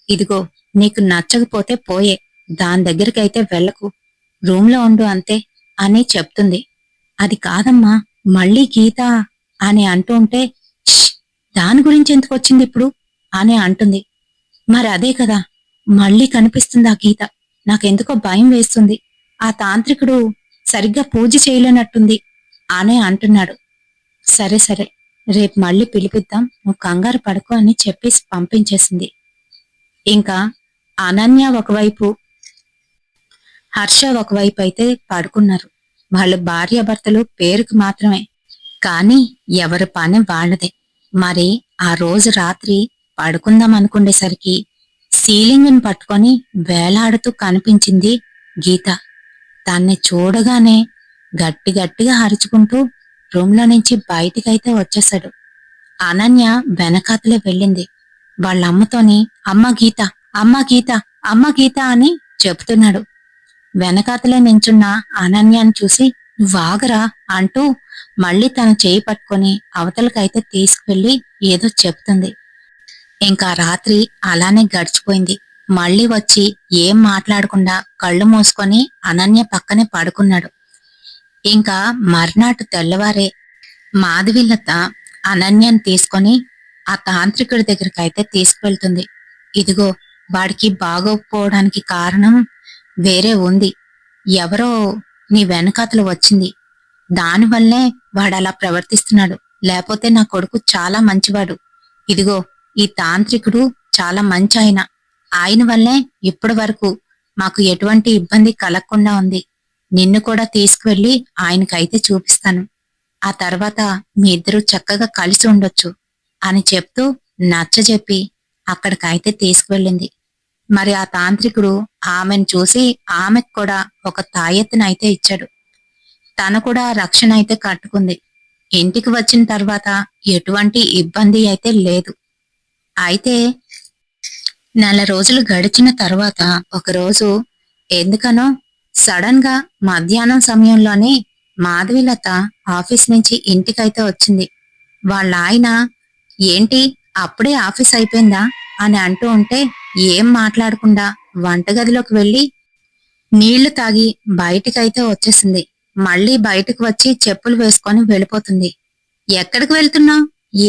ఇదిగో నీకు నచ్చకపోతే పోయే, దాని దగ్గరికైతే వెళ్ళకు, రూంలో ఉండు అంతే అని చెప్తుంది. అది కాదమ్మా, మళ్ళీ గీత అని అంటూ ఉంటే, "శ్ష్! దాని గురించి ఎందుకు వచ్చింది ఇప్పుడు అని అంటుంది. మరి అదే కదా, మళ్ళీ కనిపిస్తుంది ఆ గీత, నాకెందుకో భయం వేస్తుంది, ఆ తాంత్రికుడు సరిగ్గా పూజ చేయలేనట్టుంది అని అంటున్నాడు. సరే సరే, రేపు మళ్ళీ పిలిపిద్దాం, నువ్వు కంగారు పడకు అని చెప్పేసి పంపించేసింది. ఇంకా అనన్య ఒకవైపు, హర్ష ఒకవైపు అయితే పడుకున్నారు. వాళ్ళు భార్యాభర్తలు పేరుకు మాత్రమే, కాని ఎవరి పని వాళ్ళదే. మరి ఆ రోజు రాత్రి పడుకుందాం అనుకునేసరికి సీలింగ్ని పట్టుకొని వేలాడుతూ కనిపించింది గీత. దాన్ని చూడగానే గట్టి గట్టిగా అరుచుకుంటూ రూంలో నుంచి బయటికైతే వచ్చేశాడు. అనన్య వెనకాతలే వెళ్ళింది. వాళ్ళమ్మతోని అమ్మ గీత, అమ్మ గీత, అమ్మ గీత అని చెప్తున్నాడు. వెనకాతలే నించున్న అనన్యాన్ని చూసి వాగరా అంటూ మళ్ళీ తన చేయి పట్టుకొని అవతలకైతే తీసుకువెళ్లి ఏదో చెప్తుంది. ఇంకా రాత్రి అలానే గడిచిపోయింది. మళ్ళీ వచ్చి ఏం మాట్లాడకుండా కళ్ళు మూసుకొని అనన్య పక్కనే పడుకున్నాడు. ఇంకా మర్నాటి తెల్లవారే మాధవిలత అనన్యని తీసుకొని ఆ తాంత్రికుడి దగ్గరికైతే తీసుకువెళ్తుంది. ఇదిగో, వాడికి బాగోకపోవడానికి కారణం వేరే ఉంది, ఎవరో నీ వెనకాతలు వచ్చింది, దానివల్లే వాడలా ప్రవర్తిస్తున్నాడు, లేకపోతే నా కొడుకు చాలా మంచివాడు, ఇదిగో ఈ తాంత్రికుడు చాలా మంచి ఆయన వల్లే ఇప్పటి వరకు మాకు ఎటువంటి ఇబ్బంది కలగకుండా ఉంది, నిన్ను కూడా తీసుకువెళ్లి ఆయనకైతే చూపిస్తాను, ఆ తర్వాత మీ ఇద్దరూ చక్కగా కలిసి ఉండొచ్చు అని చెప్తూ నచ్చజెప్పి అక్కడికైతే తీసుకువెళ్ళింది. మరి ఆ తాంత్రికుడు ఆమెను చూసి ఆమెకు కూడా ఒక తాయెత్తునైతే ఇచ్చాడు. తను కూడా రక్షణ అయితే కట్టుకుంది. ఇంటికి వచ్చిన తర్వాత ఎటువంటి ఇబ్బంది అయితే లేదు. అయితే నెల రోజులు గడిచిన తర్వాత ఒకరోజు ఎందుకనో సడన్ గా మధ్యాహ్నం సమయంలోనే మాధవిలత ఆఫీస్ నుంచి ఇంటికైతే వచ్చింది. వాళ్ళ ఆయన, ఏంటి అప్పుడే ఆఫీస్ అయిపోయిందా అని అంటూ ఉంటే ఏం మాట్లాడకుండా వంటగదిలోకి వెళ్లి నీళ్లు తాగి బయటికైతే వచ్చేసింది. మళ్ళీ బయటకు వచ్చి చెప్పులు వేసుకొని వెళ్ళిపోతుంది. ఎక్కడికి వెళ్తున్నావు,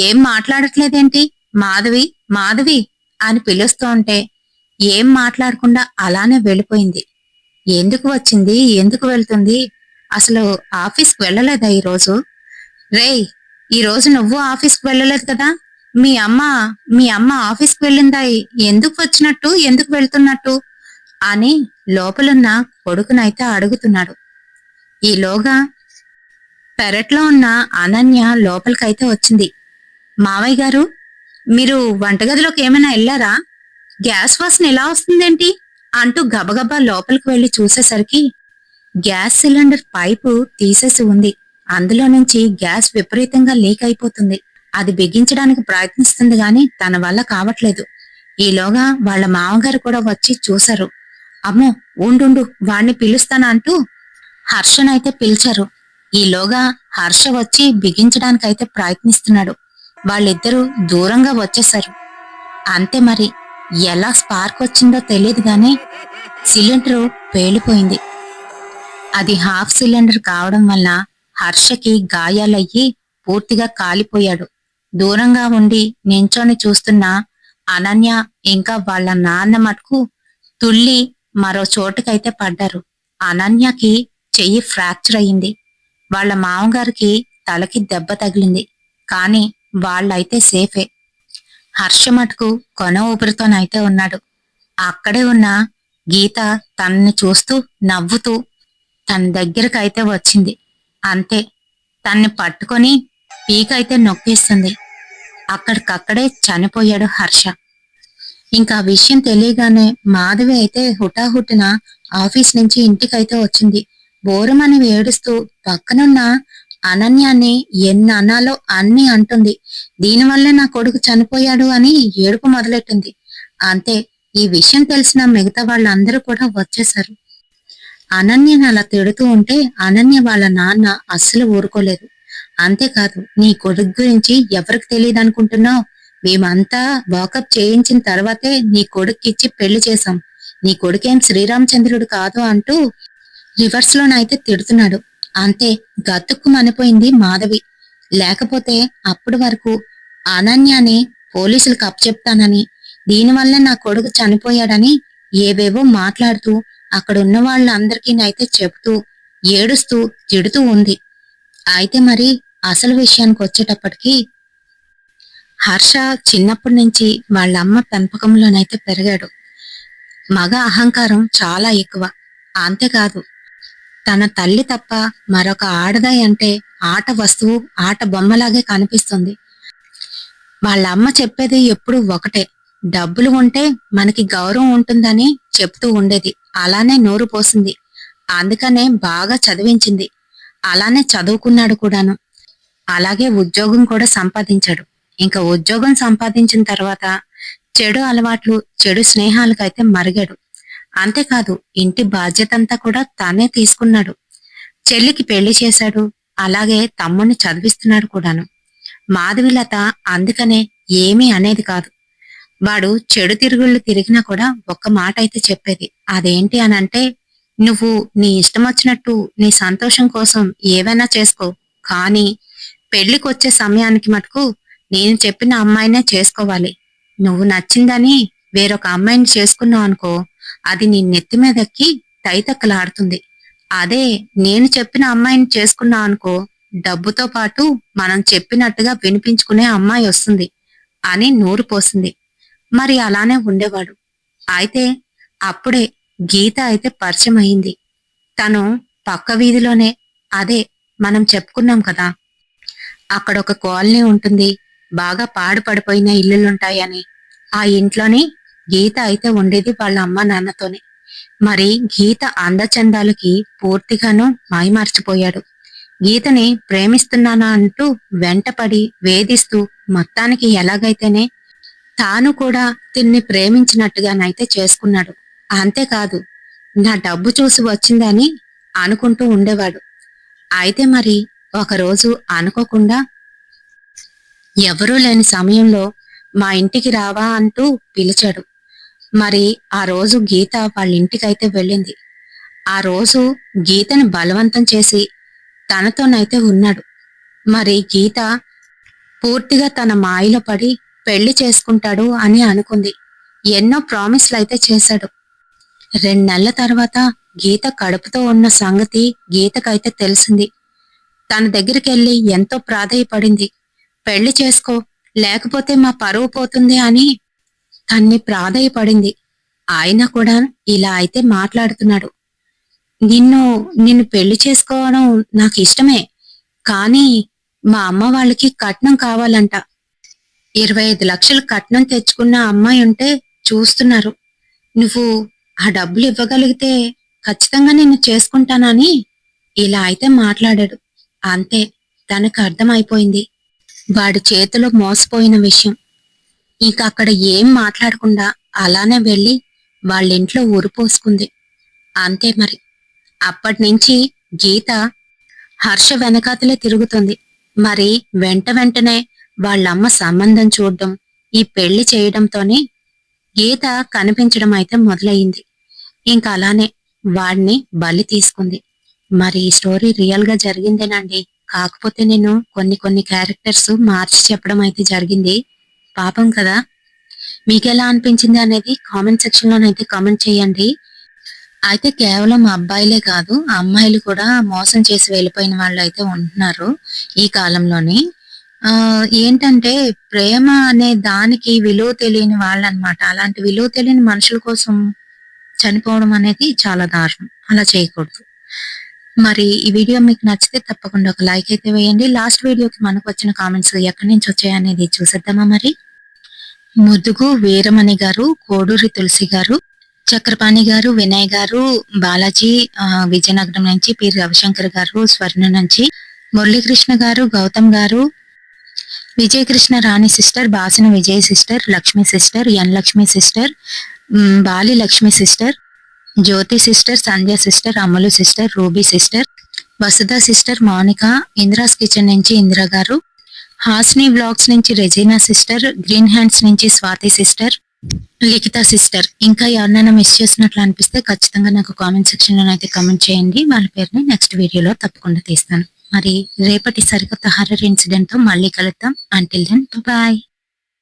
ఏం మాట్లాడట్లేదేంటి, మాధవి మాధవి అని పిలుస్తూ ఉంటే ఏం మాట్లాడకుండా అలానే వెళ్ళిపోయింది. ఎందుకు వచ్చింది, ఎందుకు వెళ్తుంది, అసలు ఆఫీస్కి వెళ్ళలేదా ఈరోజు, రేయ్ ఈరోజు నువ్వు ఆఫీస్కి వెళ్ళలేదు కదా, మీ అమ్మ ఆఫీస్కి వెళ్ళిందా, ఎందుకు వచ్చినట్టు, ఎందుకు వెళ్తున్నట్టు అని లోపలున్న కొడుకునైతే అడుగుతున్నాడు. ఈలోగా పెరట్లో ఉన్న అనన్య లోపలికైతే వచ్చింది. మావయ్య గారు, మీరు వంటగదిలోకి ఏమైనా వెళ్ళారా, గ్యాస్ వాసన ఎలా వస్తుందేంటి అంటూ గబగబా లోపలికి వెళ్లి చూసేసరికి గ్యాస్ సిలిండర్ పైపు తీసేసి ఉంది. అందులో నుంచి గ్యాస్ విపరీతంగా లీక్ అయిపోతుంది. అది బిగించడానికి ప్రయత్నిస్తుంది గాని తన వల్ల కావట్లేదు. ఈలోగా వాళ్ళ మామగారు కూడా వచ్చి చూశారు. అమ్మో, ఉండు వాణ్ణి పిలుస్తానా అంటూ హర్షనైతే పిలిచారు. ఈలోగా హర్ష వచ్చి బిగించడానికైతే ప్రయత్నిస్తున్నాడు. వాళ్ళిద్దరూ దూరంగా వచ్చేశారు. అంతే, మరి ఎలా స్పార్క్ వచ్చిందో తెలియదు గాని సిలిండరు పేలిపోయింది. అది హాఫ్ సిలిండర్ కావడం వల్ల హర్షకి గాయాలయ్యి పూర్తిగా కాలిపోయాడు. దూరంగా ఉండి నించొని చూస్తున్న అనన్య ఇంకా వాళ్ళ నాన్న మటుకు తుళ్ళి మరో చోటుకైతే పడ్డారు. అనన్యకి చెయ్యి ఫ్రాక్చర్ అయింది. వాళ్ళ మామగారికి తలకి దెబ్బ తగిలింది. కాని వాళ్ళైతే సేఫే. హర్ష మటుకు కొన ఊపిరితోనైతే ఉన్నాడు. అక్కడే ఉన్న గీత తనని చూస్తూ నవ్వుతూ తన దగ్గరకైతే వచ్చింది. అంతే, తన్ని పట్టుకొని పీకైతే నొక్కేస్తుంది. అక్కడికక్కడే చనిపోయాడు హర్ష. ఇంకా ఆ విషయం తెలియగానే మాధవి అయితే హుటాహుటిన ఆఫీస్ నుంచి ఇంటికైతే వచ్చింది. బోరమని ఏడుస్తూ పక్కనున్న అనన్యాన్ని ఎన్ని అనాలో అన్ని అంటుంది. దీనివల్లే నా కొడుకు చనిపోయాడు అని ఏడుపు మొదలెట్టింది. అంతే, ఈ విషయం తెలిసిన మిగతా వాళ్ళందరూ కూడా వచ్చేశారు. అనన్యని అలా తిడుతూ ఉంటే అనన్య వాళ్ళ నాన్న అస్సలు ఊరుకోలేదు. అంతేకాదు నీ కొడుకు గురించి ఎవరికి తెలియదు అనుకుంటున్నావు? మేమంతా వాకప్ చేయించిన తర్వాతే నీ కొడుక్కిచ్చి పెళ్లి చేశాం. నీ కొడుకేం శ్రీరామచంద్రుడు కాదు అంటూ రివర్స్ లోనైతే తిడుతున్నాడు. అంతే గతుక్కు మనిపోయింది మాధవి. లేకపోతే అప్పటి వరకు అనన్యాని పోలీసులకు అప్పచెప్తానని, దీనివల్ల నా కొడుకు చనిపోయాడని ఏవేవో మాట్లాడుతూ అక్కడున్న వాళ్ళందరికీ అయితే చెబుతూ ఏడుస్తూ తిడుతూ ఉంది. అయితే మరి అసలు విషయానికి వచ్చేటప్పటికి హర్ష చిన్నప్పటి నుంచి వాళ్ళమ్మ పెంపకంలోనైతే పెరిగాడు. మగ అహంకారం చాలా ఎక్కువ. అంతేకాదు తన తల్లి తప్ప మరొక ఆడదాయి అంటే ఆట వస్తువు, ఆట బొమ్మలాగే కనిపిస్తుంది. వాళ్ళ అమ్మ చెప్పేది ఎప్పుడు ఒకటే, డబ్బులు ఉంటే మనకి గౌరవం ఉంటుందని చెప్తూ ఉండేది. అలానే నోరు పోసింది. అందుకనే బాగా చదివించింది. అలానే చదువుకున్నాడు కూడాను. అలాగే ఉద్యోగం కూడా సంపాదించాడు. ఇంకా ఉద్యోగం సంపాదించిన తర్వాత చెడు అలవాట్లు, చెడు స్నేహాలకైతే మరిగాడు. అంతేకాదు ఇంటి బాధ్యత అంతా కూడా తానే తీసుకున్నాడు. చెల్లికి పెళ్లి చేశాడు. అలాగే తమ్ముణ్ణి చదివిస్తున్నాడు కూడాను. మాధవిలత అందుకనే ఏమీ అనేది కాదు. వాడు చెడు తిరుగుళ్ళు తిరిగినా కూడా ఒక్క మాట అయితే చెప్పేది. అదేంటి అనంటే, నువ్వు నీ ఇష్టం వచ్చినట్టు నీ సంతోషం కోసం ఏవైనా చేసుకో, కానీ పెళ్లికొచ్చే సమయానికి మటుకు నేను చెప్పిన అమ్మాయినే చేసుకోవాలి. నువ్వు నచ్చిందని వేరొక అమ్మాయిని చేసుకున్నావు అనుకో, అది నీ నెత్తి మీదకి తైతక్కలాడుతుంది. అదే నేను చెప్పిన అమ్మాయిని చేసుకున్నావు అనుకో, డబ్బుతో పాటు మనం చెప్పినట్టుగా వినిపించుకునే అమ్మాయి వస్తుంది అని నూరు పోసింది. మరి అలానే ఉండేవాడు. అయితే అప్పుడే గీత అయితే పరిచయం అయింది. తను పక్క వీధిలోనే, అదే మనం చెప్పుకున్నాం కదా, అక్కడ ఒక కాలనీ ఉంటుంది, బాగా పాడుపడిపోయిన ఇల్లులుంటాయని. ఆ ఇంట్లోని గీత అయితే ఉండేది వాళ్ళ అమ్మ నాన్నతోనే. మరి గీత అందచందాలకి పూర్తిగాను మాయమర్చిపోయాడు. గీతని ప్రేమిస్తున్నానా అంటూ వెంటపడి వేధిస్తూ మొత్తానికి ఎలాగైతేనే తాను కూడా తిన్ని ప్రేమించినట్టుగానైతే చేసుకున్నాడు. అంతేకాదు నా డబ్బు చూసి వచ్చిందని అనుకుంటూ ఉండేవాడు. అయితే మరి ఒకరోజు అనుకోకుండా ఎవరూ లేని సమయంలో మా ఇంటికి రావా అంటూ పిలిచాడు. మరి ఆ రోజు గీత వాళ్ళ ఇంటికైతే వెళ్ళింది. ఆ రోజు గీతని బలవంతం చేసి తనతోనైతే ఉన్నాడు. మరి గీత పూర్తిగా తన మాయలో పడి పెళ్లి చేసుకుంటాడు అని అనుకుంది. ఎన్నో ప్రామిస్లు అయితే చేశాడు. 2 నెలల తర్వాత గీత కడుపుతో ఉన్న సంగతి గీతకైతే తెలిసింది. తన దగ్గరికెళ్లి ఎంతో ప్రాధేయపడింది. పెళ్లి చేసుకో, లేకపోతే మా పరువు పోతుంది అని తన్ని ప్రాధేయపడింది. ఆయన కూడా ఇలా అయితే మాట్లాడుతున్నాడు. నిన్ను పెళ్లి చేసుకోవడం నాకు ఇష్టమే, కానీ మా అమ్మ వాళ్ళకి కట్నం కావాలంట. 25 లక్షలు కట్నం తెచ్చుకున్న అమ్మాయి ఉంటే చూస్తున్నారు. నువ్వు ఆ డబ్బులు ఇవ్వగలిగితే ఖచ్చితంగా నిన్ను చేసుకుంటానని ఇలా అయితే మాట్లాడాడు. అంతే, తనకు అర్థమైపోయింది వాడి చేతిలో మోసపోయిన విషయం. ఇక అక్కడ ఏం మాట్లాడకుండా అలానే వెళ్లి వాళ్ళింట్లో ఊరిపోసుకుంది. అంతే మరి. అప్పటినుంచి గీత హర్ష వెనకాతలే తిరుగుతుంది. మరి వెంటనే వాళ్ళమ్మ సంబంధం చూడడం, ఈ పెళ్లి చేయడంతోనే గీత కనిపించడం అయితే మొదలయ్యింది. ఇంకా అలానే వాడిని బలి తీసుకుంది. మరి ఈ స్టోరీ రియల్ గా జరిగిందేనండి. కాకపోతే నేను కొన్ని క్యారెక్టర్స్ మార్చి చెప్పడం అయితే జరిగింది. పాపం కదా. మీకెలా అనిపించింది అనేది కామెంట్ సెక్షన్ లోనైతే కామెంట్ చేయండి. అయితే కేవలం అబ్బాయిలే కాదు, అమ్మాయిలు కూడా మోసం చేసి వెళ్ళిపోయిన వాళ్ళు అయితే ఉంటున్నారు ఈ కాలంలోని. ఏంటంటే ప్రేమ అనే దానికి విలువ తెలియని వాళ్ళు అనమాట. అలాంటి విలువ తెలియని మనుషుల కోసం చనిపోవడం అనేది చాలా దారుణం. అలా చేయకూడదు. మరి ఈ వీడియో మీకు నచ్చితే తప్పకుండా ఒక లైక్ అయితే వేయండి. లాస్ట్ వీడియోకి మనకు వచ్చిన కామెంట్స్ ఎక్కడి నుంచి వచ్చాయనేది చూసేద్దామా మరి. ముదుగు వీరమణి గారు, కోడూరి తులసి గారు, చక్రపాణి గారు, వినయ్ గారు, బాలాజీ విజయనగరం నుంచి, పి రవిశంకర్ గారు స్వర్ణ నుంచి, మురళీకృష్ణ గారు, గౌతమ్ గారు, Vijayakrishna Rani sister, Basina Vijay sister, Lakshmi sister, N Lakshmi sister, Bali Lakshmi sister, Jyothi sister, Sandhya sister, Amalu sister, Ruby sister, Vasudha sister Mounika, Indira's kitchen నుంచి ఇందిరా గారు, హాస్ని వ్లాగ్స్ నుంచి రెజీనా సిస్టర్, గ్రీన్ హ్యాండ్స్ నుంచి స్వాతి సిస్టర్, లిఖిత సిస్టర్. ఇంకా ఎవరినైనా మిస్ చేసినట్లు అనిపిస్తే ఖచ్చితంగా నాకు కామెంట్ సెక్షన్ లో అయితే కామెంట్ చేయండి. వాళ్ళ పేరుని నెక్స్ట్ వీడియోలో తప్పకుండా తీస్తాను. మరి రేపటి సరికొత్త హర్రర్ ఇన్సిడెంట్ తో మళ్ళీ కలుద్దాం. Until then bye.